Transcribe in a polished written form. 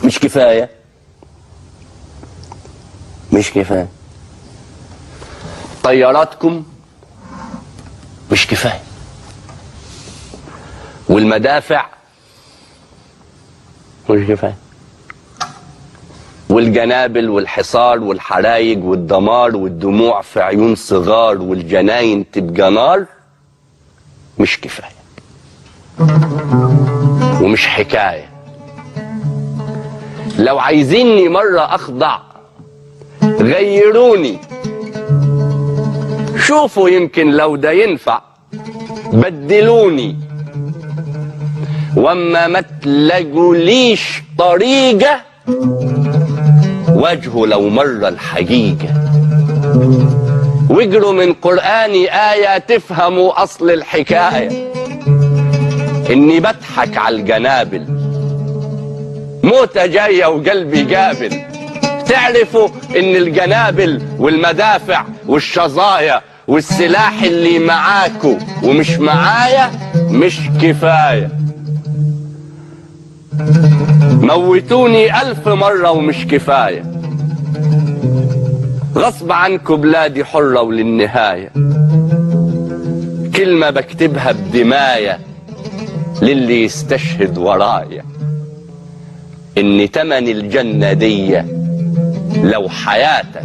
مش كفاية، مش كفاية. طياراتكم مش كفاية، والمدافع مش كفاية، والجنابل والحصار والحرايق والدمار والدموع في عيون صغار والجناين تبقى نار مش كفاية ومش حكاية. لو عايزيني مرة أخضع غيروني، شوفوا يمكن لو ده ينفع بدلوني، واما ما تلاقوليش طريقة واجهه لو مرة الحقيقة. واجروا من قرآني آية تفهموا أصل الحكاية، إني بضحك على الجنابل، موتة جاية وقلبي قابل. تعرفوا إن الجنابل والمدافع والشظايا والسلاح اللي معاكوا ومش معايا مش كفاية. موتوني 1000 مرة ومش كفاية. غصب عنكم بلادي حرة وللنهاية، كلمة بكتبها بدماية للي يستشهد ورايا، إن تمن الجنة دي لو حياتك